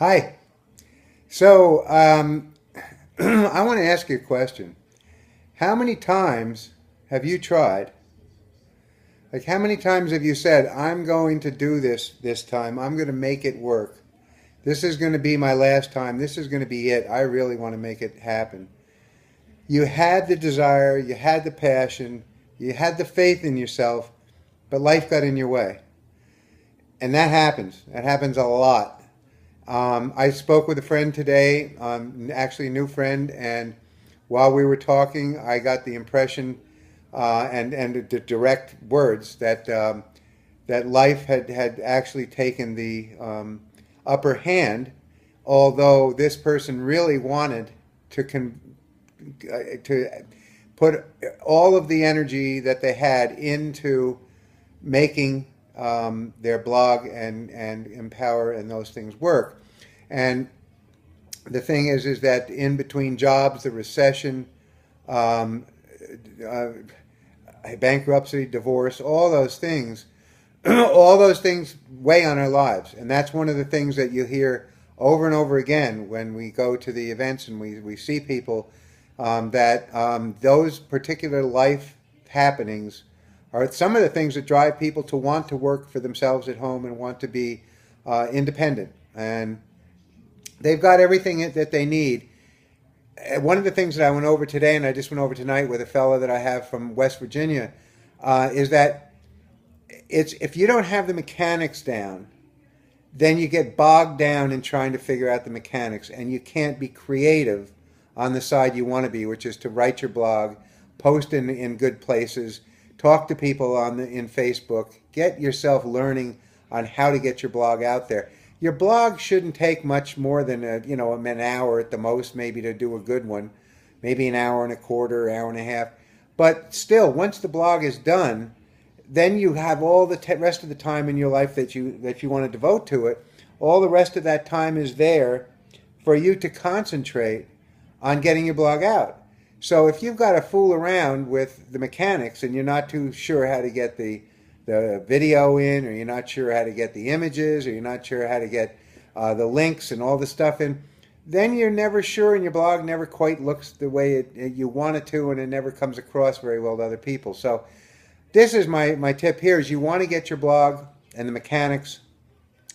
Hi. So, I want to ask you a question. How many times have you tried? Like, how many times have you said, I'm going to do this time. I'm going to make it work. This is going to be my last time. This is going to be it. I really want to make it happen. You had the desire, you had the passion, you had the faith in yourself, but life got in your way. And that happens. That happens a lot. I spoke with a friend today, actually a new friend, and while we were talking, I got the impression and the direct words that life had actually taken the upper hand, although this person really wanted to to put all of the energy that they had into making their blog and empower and those things work. And the thing is that in between jobs, the recession, um, uh, bankruptcy, divorce, all those things weigh on our lives. And that's one of the things that you hear over and over again when we go to the events and we see people that those particular life happenings are some of the things that drive people to want to work for themselves at home and want to be independent. And they've got everything that they need. One of the things that I went over today, and I just went over tonight with a fellow that I have from West Virginia, is that it's if you don't have the mechanics down, then you get bogged down in trying to figure out the mechanics, and you can't be creative on the side you want to be, which is to write your blog, post in good places, talk to people in Facebook, get yourself learning on how to get your blog out there. Your blog shouldn't take much more than an hour at the most, maybe to do a good one, maybe an hour and a quarter, hour and a half. But still, once the blog is done, then you have all the rest of the time in your life that you want to devote to it. All the rest of that time is there for you to concentrate on getting your blog out. So if you've got to fool around with the mechanics and you're not too sure how to get the video in, or you're not sure how to get the images, or you're not sure how to get the links and all the stuff in, then you're never sure, and your blog never quite looks the way you want it to, and it never comes across very well to other people. So this is my tip here: is you want to get your blog and the mechanics,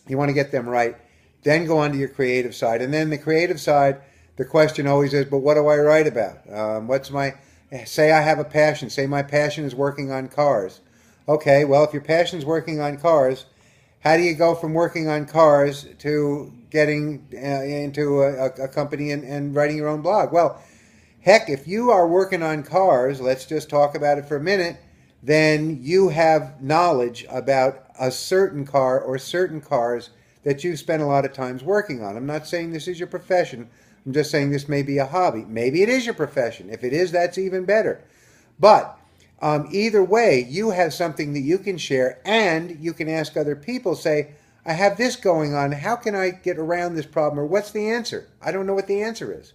you want to get them right, then go on to your creative side. And then the creative side, the question always is, but what do I write about? Say I have a passion. Say my passion is working on cars. Okay, well, if your passion is working on cars, how do you go from working on cars to getting into a company and writing your own blog? Well, heck, if you are working on cars, let's just talk about it for a minute, then you have knowledge about a certain car or certain cars that you've spent a lot of times working on. I'm not saying this is your profession. I'm just saying this may be a hobby. Maybe it is your profession. If it is, that's even better. But either way, you have something that you can share, and you can ask other people, say, I have this going on. How can I get around this problem? Or what's the answer? I don't know what the answer is.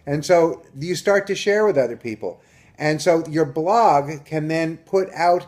And so you start to share with other people. And so your blog can then put out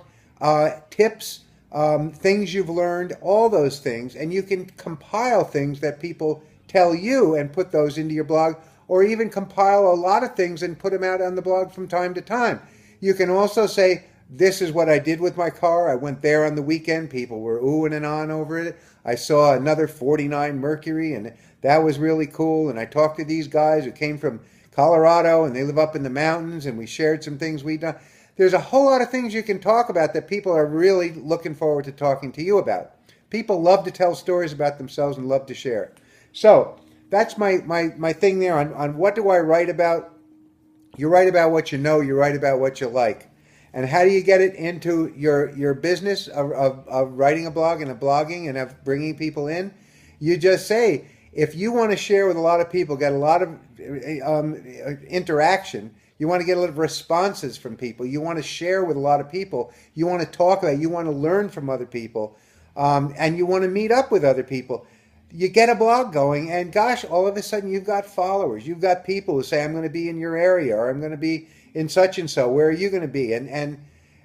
tips, things you've learned, all those things, and you can compile things that people tell you and put those into your blog, or even compile a lot of things and put them out on the blog from time to time. You can also say, this is what I did with my car. I went there on the weekend. People were oohing and on over it. I saw another 49 Mercury, and that was really cool. And I talked to these guys who came from Colorado, and they live up in the mountains, and we shared some things we've done. There's a whole lot of things you can talk about that people are really looking forward to talking to you about. People love to tell stories about themselves and love to share. So that's my thing there on what do I write about. You write about what you know. You write about what you like. And how do you get it into your business of writing a blog and of blogging and of bringing people in? You just say, if you want to share with a lot of people, get a lot of interaction, you want to get a lot of responses from people, you want to share with a lot of people, you want to talk about it, you want to learn from other people, and you want to meet up with other people, you get a blog going, and gosh, all of a sudden you've got followers. You've got people who say, I'm going to be in your area, or I'm going to be in such and so. Where are you going to be? And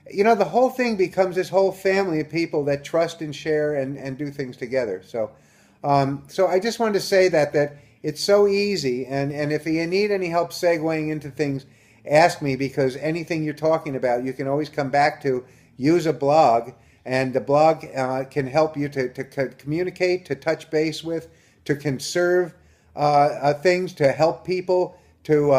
the whole thing becomes this whole family of people that trust and share and do things together. So So I just wanted to say that it's so easy, and if you need any help segueing into things, ask me, because anything you're talking about, you can always come back to. Use a blog, and the blog can help you to communicate, to touch base with, to conserve things, to help people, to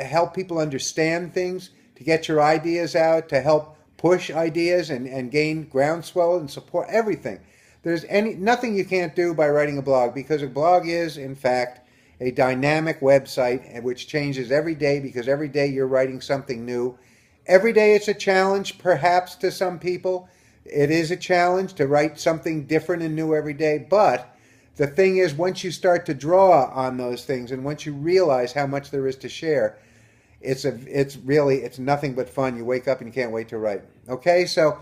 help people understand things, to get your ideas out, to help push ideas and gain groundswell and support everything. There's nothing you can't do by writing a blog, because a blog is, in fact, a dynamic website which changes every day, because every day you're writing something new. Every day it's a challenge, perhaps, to some people. It is a challenge to write something different and new every day. But the thing is, once you start to draw on those things, and once you realize how much there is to share, it's nothing but fun. You wake up and you can't wait to write. Okay, so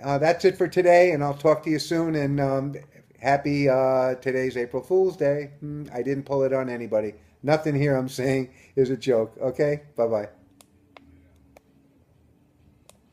that's it for today, and I'll talk to you soon. And happy today's April Fool's Day. I didn't pull it on anybody. Nothing here I'm saying is a joke. Okay, bye bye.